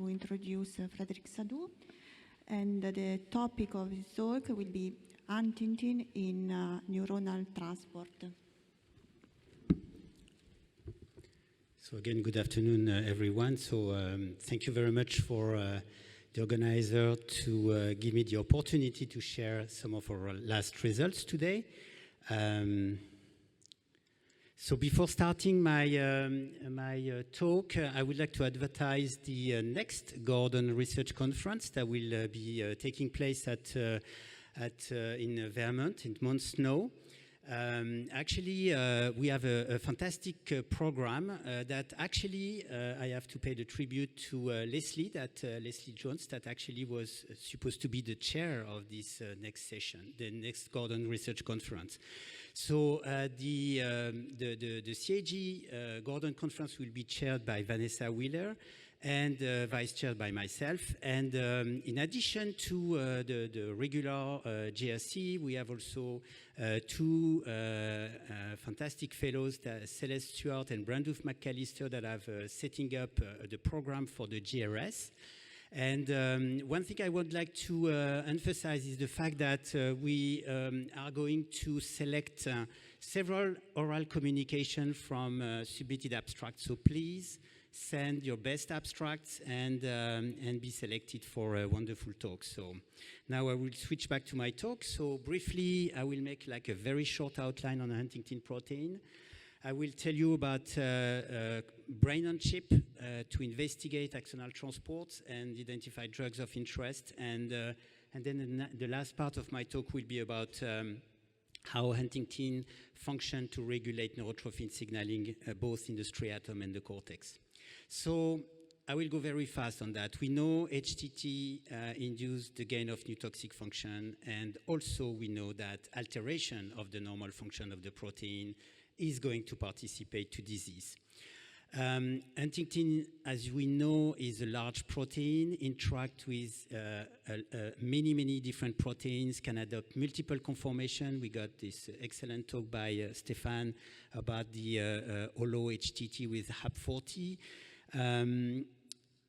to introduce Frédéric Saudou, and the topic of his talk will be Huntington in neuronal transport. So again, good afternoon, everyone. So thank you very much for the organizer to give me the opportunity to share some of our last results today. So before starting my talk, I would like to advertise the next Gordon Research Conference that will be taking place in Vermont, in Mount Snow. Actually, we have a fantastic program that actually I have to pay the tribute to Leslie Jones, that actually was supposed to be the chair of this next session, the next Gordon Research Conference. So the CAG Gordon Conference will be chaired by Vanessa Wheeler and vice chaired by myself. And in addition to the regular GRC, we have also two fantastic fellows, Celeste Stewart and Brandoof McAllister, that have setting up the program for the GRS. And one thing I would like to emphasize is the fact that we are going to select several oral communication from submitted abstracts. So please send your best abstracts and be selected for a wonderful talk. So now I will switch back to my talk. So briefly, I will make like a very short outline on the Huntington protein. I will tell you about brain on chip to investigate axonal transport and identify drugs of interest. And then the last part of my talk will be about how Huntington function to regulate neurotrophin signaling both in the striatum and the cortex. So I will go very fast on that. We know HTT induced the gain of new toxic function, and also we know that alteration of the normal function of the protein is going to participate to disease. Huntington, as we know, is a large protein, interact with many different proteins, can adopt multiple conformation. We got this excellent talk by Stefan about the holo HTT with HAP40.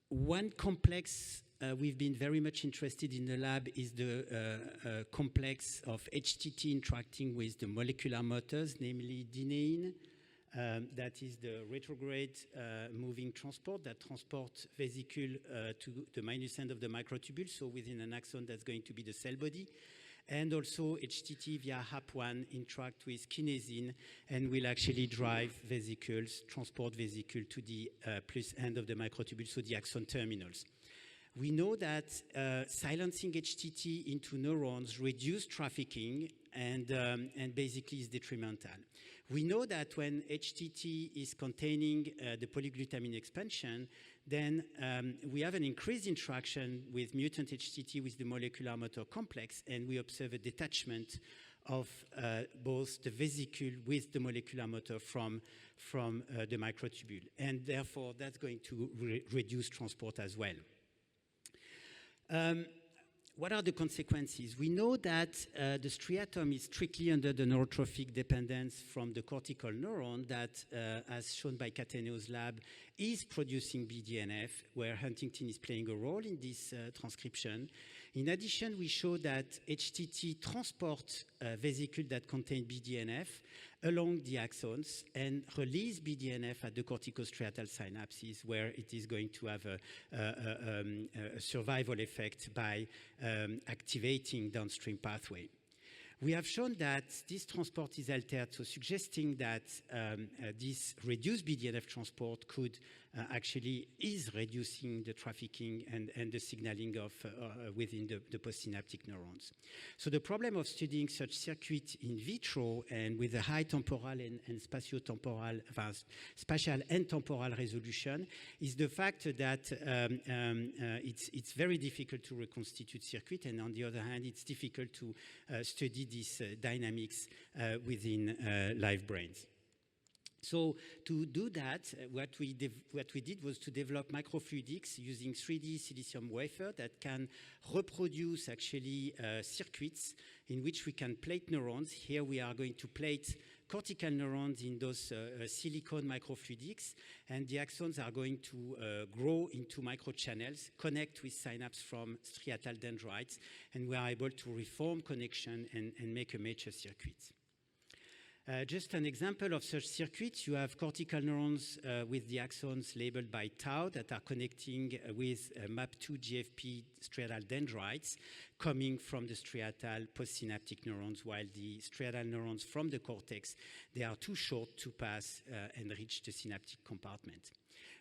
One complex we've been very much interested in the lab is the complex of HTT interacting with the molecular motors, namely dynein, that is the retrograde moving transport that transports vesicle to the minus end of the microtubule, so within an axon that's going to be the cell body. And also HTT via HAP1 interact with kinesin and will actually drive vesicles, transport vesicle to the plus end of the microtubule, so the axon terminals. We know that silencing HTT into neurons reduces trafficking and basically is detrimental. We know that when HTT is containing the polyglutamine expansion, then we have an increased interaction with mutant HTT with the molecular motor complex, and we observe a detachment of both the vesicle with the molecular motor from the microtubule. And therefore, that's going to reduce transport as well. What are the consequences? We know that the striatum is strictly under the neurotrophic dependence from the cortical neuron that, as shown by Cateneo's lab, is producing BDNF, where Huntington is playing a role in this transcription. In addition, we show that HTT transports vesicles that contain BDNF along the axons and release BDNF at the corticostriatal synapses, where it is going to have a survival effect by activating downstream pathway. We have shown that this transport is altered, so suggesting that this reduced BDNF transport could actually is reducing the trafficking and the signaling of within the postsynaptic neurons. So the problem of studying such circuit in vitro and with a high temporal and spatial and temporal resolution is the fact that it's very difficult to reconstitute circuit, and on the other hand, it's difficult to study these dynamics within live brains. So to do that, what we did was to develop microfluidics using 3D silicium wafer that can reproduce actually circuits in which we can plate neurons. Here we are going to plate cortical neurons in those silicone microfluidics, and the axons are going to grow into microchannels, connect with synapse from striatal dendrites, and we are able to reform connection and make a mature circuit. Just an example of such circuits, you have cortical neurons with the axons labeled by tau that are connecting with MAP2 GFP striatal dendrites coming from the striatal postsynaptic neurons, while the striatal neurons from the cortex, they are too short to pass and reach the synaptic compartment.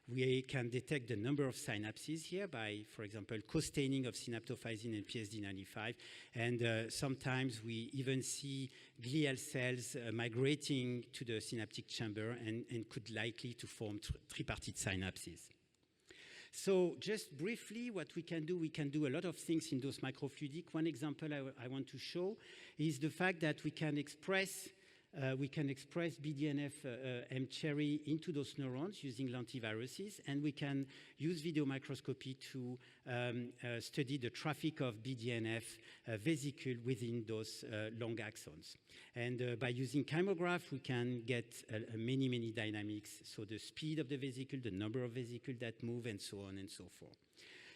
We can detect the number of synapses here by, for example, co-staining of synaptophysin and PSD95. And sometimes we even see glial cells migrating to the synaptic chamber and could likely to form tripartite synapses. So just briefly, what we can do a lot of things in those microfluidic. One example I want to show is the fact that we can express BDNF M-cherry into those neurons using lentiviruses, and we can use video microscopy to study the traffic of BDNF vesicle within those long axons. And by using chymograph, we can get many dynamics, so the speed of the vesicle, the number of vesicles that move, and so on and so forth.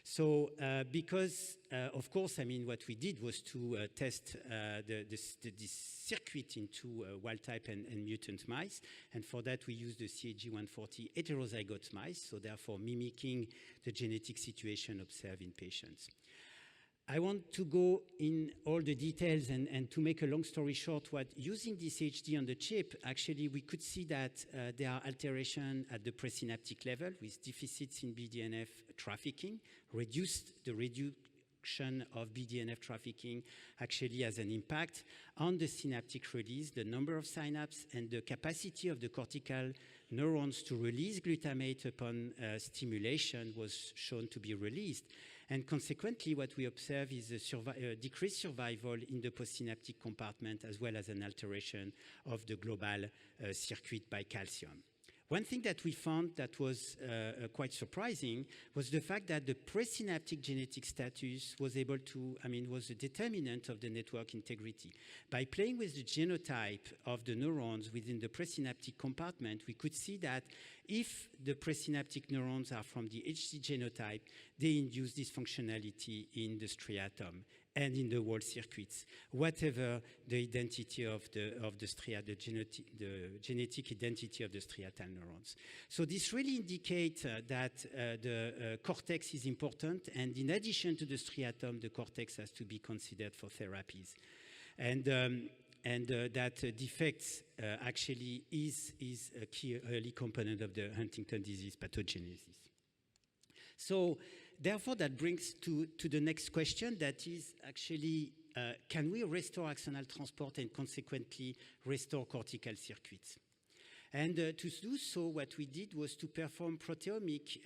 So because, of course, I mean, what we did was to test this circuit into wild-type and mutant mice, and for that we used the CAG140 heterozygote mice, so therefore mimicking the genetic situation observed in patients. I want to go in all the details, and to make a long story short, using this HD on the chip, actually we could see that there are alterations at the presynaptic level with deficits in BDNF trafficking. The reduction of BDNF trafficking actually has an impact on the synaptic release, the number of synapses, and the capacity of the cortical neurons to release glutamate upon stimulation was shown to be released. And consequently, what we observe is a decreased survival in the postsynaptic compartment, as well as an alteration of the global circuit by calcium. One thing that we found that was quite surprising was the fact that the presynaptic genetic status was was a determinant of the network integrity. By playing with the genotype of the neurons within the presynaptic compartment, we could see that if the presynaptic neurons are from the HD genotype, they induce dysfunctionality in the striatum and in the wall circuits, whatever the identity of the genetic identity of the striatal neurons. So this really indicates that the cortex is important, and in addition to the striatum, the cortex has to be considered for therapies. And that defects actually is a key early component of the Huntington disease pathogenesis. So therefore, that brings to the next question, that is actually, can we restore axonal transport and consequently restore cortical circuits? And to do so, what we did was to perform proteomic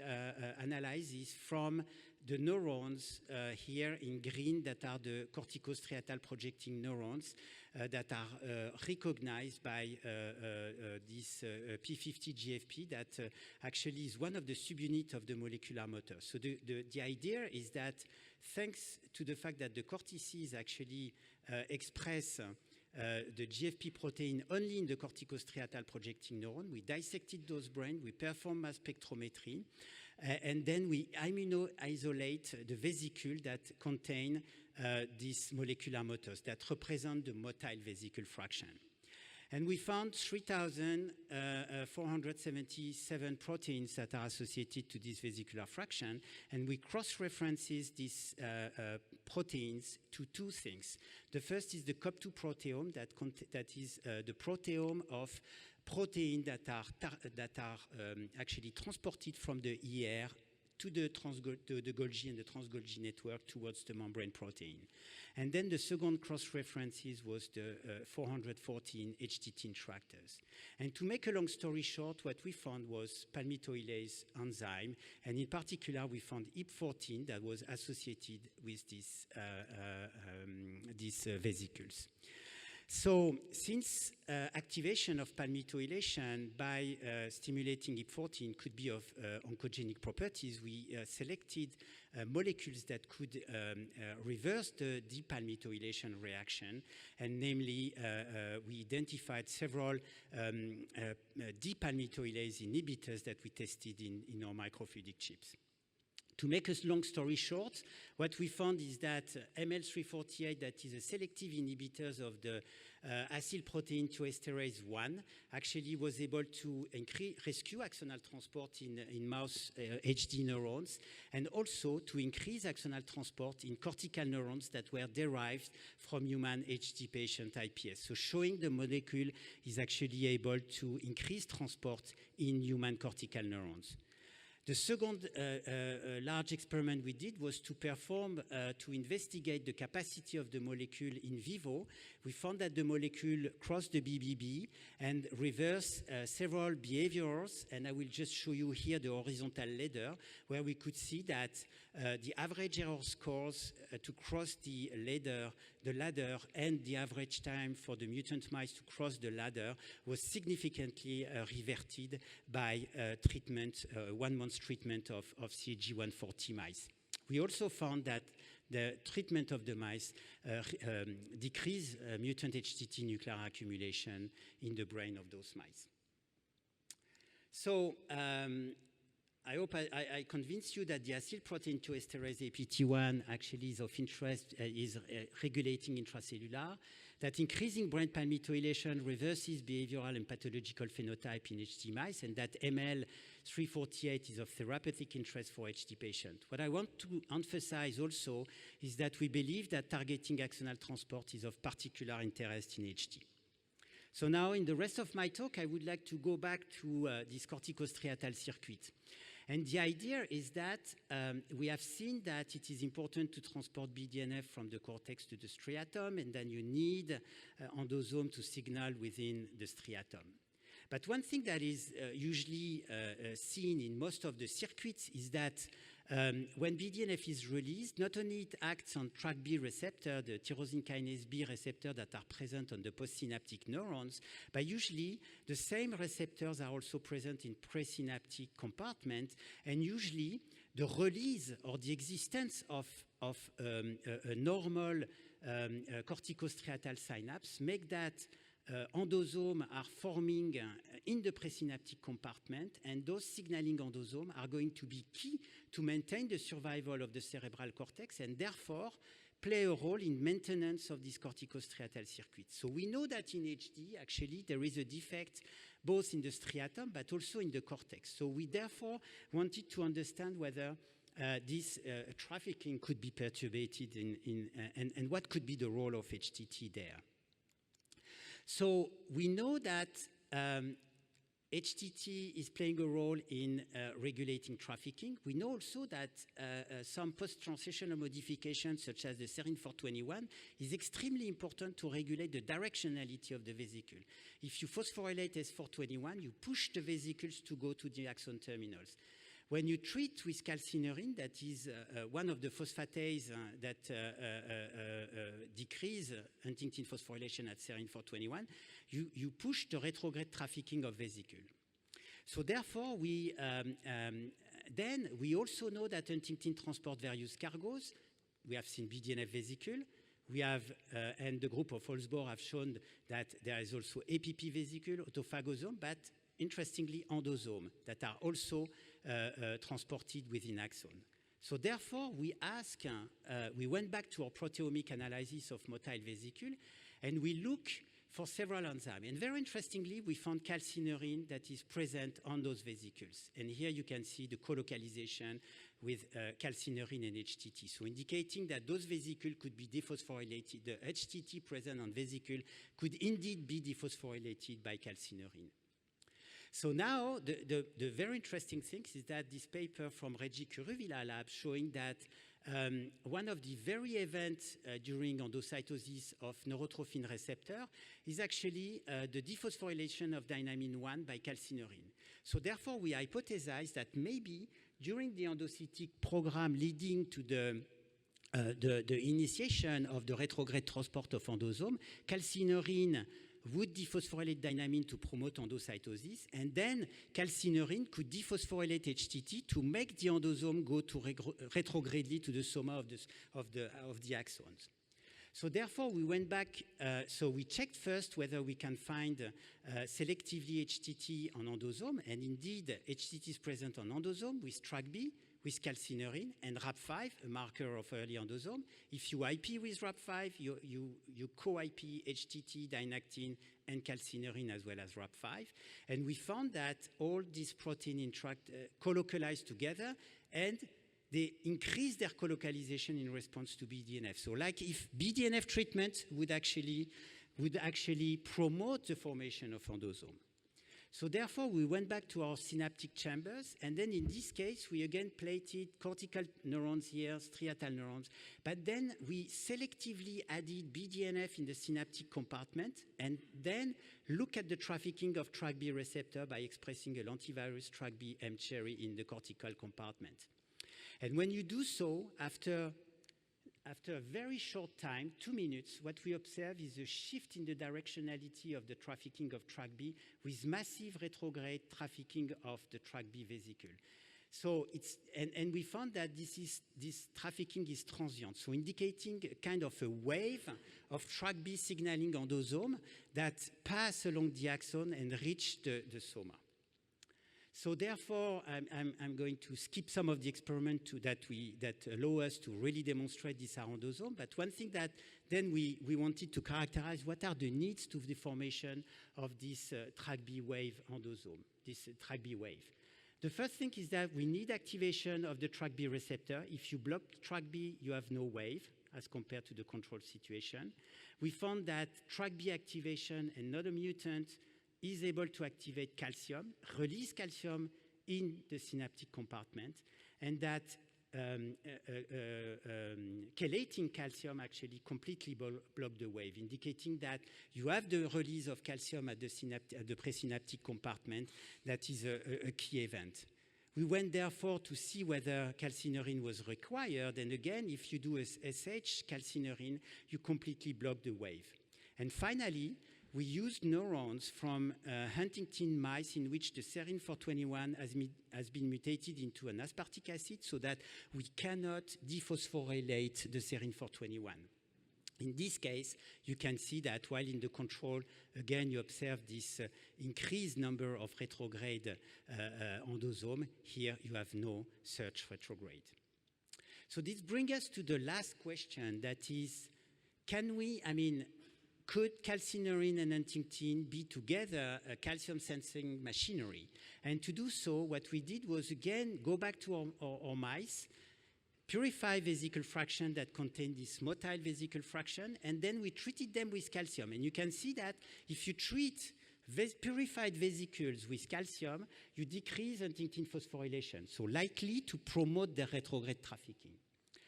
analysis from the neurons here in green that are the corticostriatal projecting neurons that are recognized by this P50 GFP that actually is one of the subunits of the molecular motor. So the idea is that thanks to the fact that the cortices actually express the GFP protein only in the corticostriatal projecting neuron, we dissected those brains, we performed mass spectrometry, and then we immunoisolate the vesicle that contain these molecular motors that represent the motile vesicle fraction. And we found 3,477 proteins that are associated to this vesicular fraction, and we cross-references these proteins to two things. The first is the COP2 proteome that is the proteome of proteins that are actually transported from the ER to the Golgi and the trans-Golgi network towards the membrane protein. And then the second cross-references was the 414 HTT interactors. And to make a long story short, what we found was palmitoylase enzyme, and in particular, we found IP14 that was associated with these vesicles. So since activation of palmitoylation by stimulating IP14 could be of oncogenic properties, we selected molecules that could reverse the depalmitoylation reaction, and namely we identified several depalmitoylase inhibitors that we tested in our microfluidic chips. To make a long story short, what we found is that ML348, that is a selective inhibitor of the acyl protein 2 esterase 1, actually was able to rescue axonal transport in mouse HD neurons, and also to increase axonal transport in cortical neurons that were derived from human HD patient IPS. So showing the molecule is actually able to increase transport in human cortical neurons. The second large experiment we did was to perform, to investigate the capacity of the molecule in vivo. We found that the molecule crossed the BBB and reversed several behaviors, and I will just show you here the horizontal ladder, where we could see that the average error scores to cross the ladder and the average time for the mutant mice to cross the ladder was significantly reverted by treatment, 1 month treatment of CG140 mice. We also found that the treatment of the mice decreased mutant HTT nuclear accumulation in the brain of those mice. So I hope I convinced you that the acyl protein 2 esterase APT1 actually is of interest, is regulating intracellular, that increasing brain palmitoylation reverses behavioral and pathological phenotype in HD mice, and that ML348 is of therapeutic interest for HD patients. What I want to emphasize also is that we believe that targeting axonal transport is of particular interest in HD. So now in the rest of my talk, I would like to go back to this corticostriatal circuit. And the idea is that we have seen that it is important to transport BDNF from the cortex to the striatum, and then you need endosome to signal within the striatum. But one thing that is usually seen in most of the circuits is that when BDNF is released, not only it acts on TrkB receptor, the tyrosine kinase B receptor that are present on the postsynaptic neurons, but usually the same receptors are also present in presynaptic compartment, and usually the release or the existence of a normal corticostriatal synapse make that endosomes are forming in the presynaptic compartment, and those signaling endosomes are going to be key to maintain the survival of the cerebral cortex and therefore play a role in maintenance of this corticostriatal circuit. So we know that in HD, actually, there is a defect both in the striatum but also in the cortex. So we therefore wanted to understand whether this trafficking could be perturbated and what could be the role of HTT there. So we know that HTT is playing a role in regulating trafficking. We know also that some post-translational modifications, such as the serine 421, is extremely important to regulate the directionality of the vesicle. If you phosphorylate S421, you push the vesicles to go to the axon terminals. When you treat with calcineurin, that is one of the phosphatase that decrease Huntington phosphorylation at serine 421, you push the retrograde trafficking of vesicle. So therefore, then we also know that Huntington transport various cargoes. We have seen BDNF vesicle. We have, and the group of Holzbohr have shown that there is also APP vesicle, autophagosome, but interestingly, endosome that are also transported within axon. So therefore, we went back to our proteomic analysis of motile vesicle, and we look for several enzymes. And very interestingly, we found calcineurin that is present on those vesicles. And here you can see the colocalization with calcineurin and HTT. So indicating that those vesicles could be dephosphorylated, the HTT present on vesicle could indeed be dephosphorylated by calcineurin. So now, the very interesting thing is that this paper from Reggie Kuruvilla lab showing that one of the very events during endocytosis of neurotrophin receptor is actually the dephosphorylation of dynamin 1 by calcineurin. So therefore, we hypothesize that maybe during the endocytic program leading to the the initiation of the retrograde transport of endosome, calcineurin would dephosphorylate dynamin to promote endocytosis, and then calcineurin could dephosphorylate HTT to make the endosome go to retrogradely to the soma of the axons. So therefore, we went back, so we checked first whether we can find selectively HTT on endosome, and indeed, HTT is present on endosome with TrkB, with calcineurin, and RAP5, a marker of early endosome. If you IP with RAP5, you co-IP HTT, dynactin, and calcineurin as well as RAP5. And we found that all these proteins colocalize together, and they increase their colocalization in response to BDNF. So like if BDNF treatment would actually promote the formation of endosome. So therefore, we went back to our synaptic chambers, and then in this case, we again plated cortical neurons here, striatal neurons, but then we selectively added BDNF in the synaptic compartment, and then look at the trafficking of TrkB receptor by expressing a lentivirus TrkB M-cherry in the cortical compartment. And when you do so, after a very short time, 2 minutes, what we observe is a shift in the directionality of the trafficking of TrkB with massive retrograde trafficking of the TrkB vesicle. So it's, and we found that this trafficking is transient, so indicating a kind of a wave of TrkB signaling endosome that pass along the axon and reach the soma. So therefore, I'm going to skip some of the experiment that allow us to really demonstrate this endosome. But one thing that then we wanted to characterize, what are the needs to the formation of this TrkB wave endosome, this TrkB wave. The first thing is that we need activation of the TrkB receptor. If you block TrkB, you have no wave as compared to the control situation. We found that TrkB activation and not a mutant is able to activate calcium, release calcium in the synaptic compartment, and that chelating calcium actually completely block the wave, indicating that you have the release of calcium at the presynaptic compartment. That is a key event. We went therefore to see whether calcineurin was required, and again, if you do a SH calcineurin, you completely block the wave. And finally, we used neurons from Huntington mice in which the serine 421 has been mutated into an aspartic acid so that we cannot dephosphorylate the serine 421. In this case, you can see that while in the control, again, you observe this increased number of retrograde endosome. Here, you have no such retrograde. So this brings us to the last question, that is, could calcineurin and Huntington be together a calcium sensing machinery? And to do so, what we did was, again, go back to our mice, purify vesicle fraction that contained this motile vesicle fraction, and then we treated them with calcium. And you can see that if you treat purified vesicles with calcium, you decrease Huntington phosphorylation, so likely to promote the retrograde trafficking.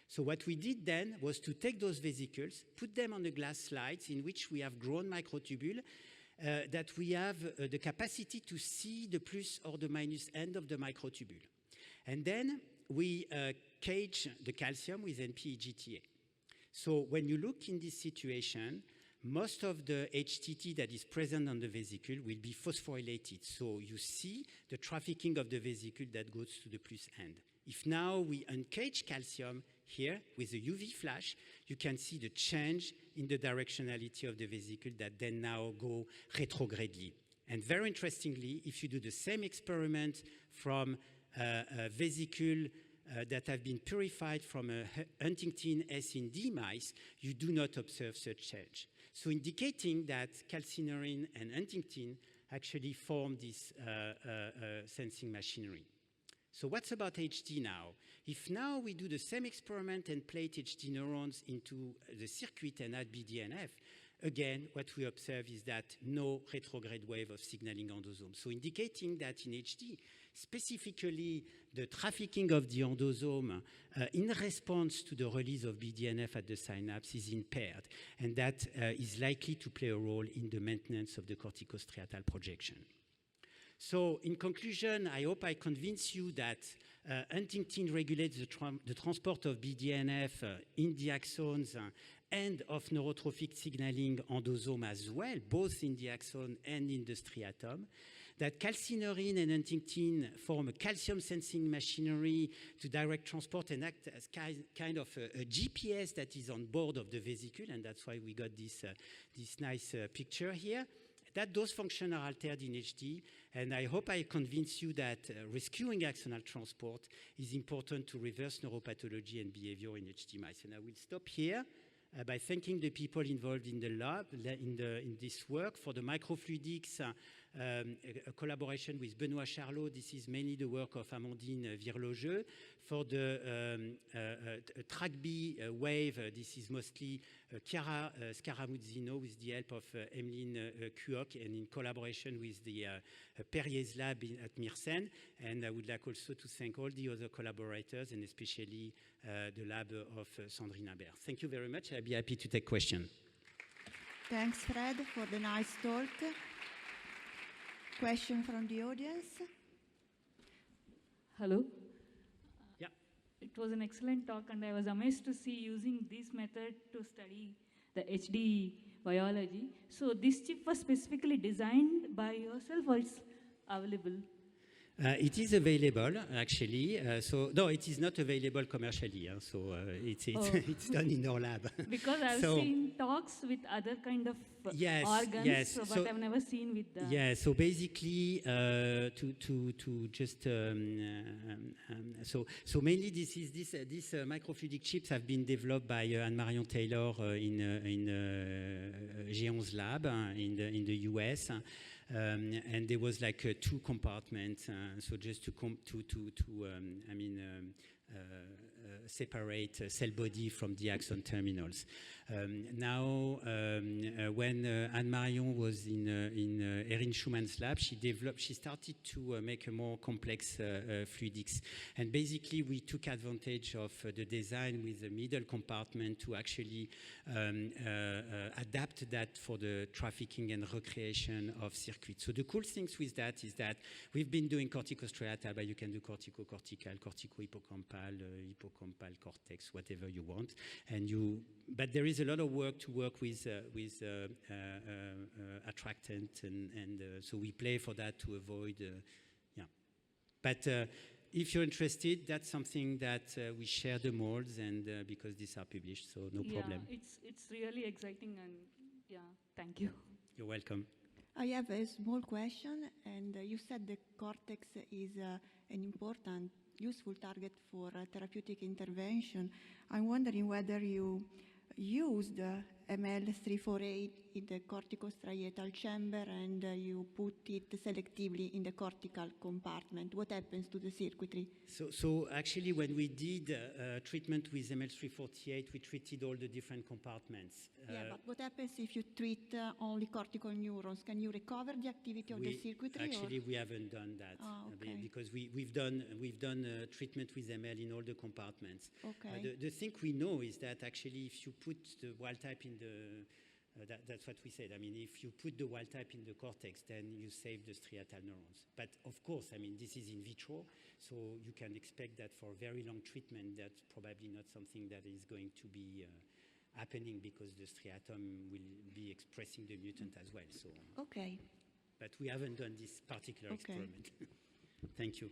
So what we did then was to take those vesicles, put them on the glass slides in which we have grown microtubule, that we have the capacity to see the plus or the minus end of the microtubule. And then we cage the calcium with NP-EGTA. So when you look in this situation, most of the HTT that is present on the vesicle will be phosphorylated. So you see the trafficking of the vesicle that goes to the plus end. If now we uncage calcium here with a UV flash, you can see the change in the directionality of the vesicle that then now go retrogradely. And very interestingly, if you do the same experiment from a vesicle that have been purified from a Huntington S in D mice, you do not observe such change. So indicating that calcineurin and Huntington actually form this sensing machinery. So what's about HD now? If now we do the same experiment and plate HD neurons into the circuit and add BDNF, again, what we observe is that no retrograde wave of signaling endosome. So indicating that in HD, specifically the trafficking of the endosome in response to the release of BDNF at the synapse is impaired, and that is likely to play a role in the maintenance of the corticostriatal projection. So in conclusion, I hope I convince you that Huntington regulates the transport of BDNF in the axons and of neurotrophic signaling endosome as well, both in the axon and in the striatum. That calcineurin and Huntington form a calcium sensing machinery to direct transport and act as kind of a GPS that is on board of the vesicle, and that's why we got this nice picture here. That those functions are altered in HD, and I hope I convince you that rescuing axonal transport is important to reverse neuropathology and behavior in HD mice. And I will stop here by thanking the people involved in the lab, in this work. For the microfluidics, a collaboration with Benoît Charlot. This is mainly the work of Amandine Virlogeux. For the track B wave, this is mostly Chiara Scaramuzzino with the help of Emeline Kuok and in collaboration with the Perrier's lab at Mersenne. And I would like also to thank all the other collaborators and especially the lab of Sandrine Habert. Thank you very much. I'll be happy to take questions. Thanks, Fred, for the nice talk. Question from the audience? Hello. Yeah. It was an excellent talk, and I was amazed to see using this method to study the HD biology. So this chip was specifically designed by yourself, or it's available? It is available, actually. No, it is not available commercially. It's done in our lab. Because I've seen talks with other kind of organs, but I've never seen with the... Yeah, so basically, so mainly these microfluidic chips have been developed by Anne-Marion Taylor in Géon's lab in the US. And there was like 2 compartments, so just to separate cell body from the axon terminals. Now, when Anne-Marion was in Erin Schumann's lab, she started to make a more complex fluidics. And basically, we took advantage of the design with the middle compartment to actually adapt that for the trafficking and recreation of circuits. So the cool things with that is that we've been doing corticostriatal, but you can do cortico-cortical, cortico-hippocampal, hippocampal cortex, whatever you want. But there is a lot of work to work with attractant, and so we play for that to avoid, But if you're interested, that's something that we share the molds, and because these are published, so no problem. It's really exciting, and thank you. You're welcome. I have a small question, and you said the cortex is an important, useful target for therapeutic intervention. I'm wondering whether you used ML348 in the corticostriatal chamber and you put it selectively in the cortical compartment. What happens to the circuitry? So actually, when we did treatment with ML348, we treated all the different compartments. But what happens if you treat only cortical neurons? Can you recover the activity of the circuitry? Actually, we haven't done that because we've done treatment with ML in all the compartments. Okay. The thing we know is that actually, if you put the wild type in the that's what we said. I mean, if you put the wild type in the cortex, then you save the striatal neurons. But of course, I mean, this is in vitro, so you can expect that for very long treatment, that's probably not something that is going to be happening because the striatum will be expressing the mutant as well. So. Okay. But we haven't done this particular experiment. Thank you.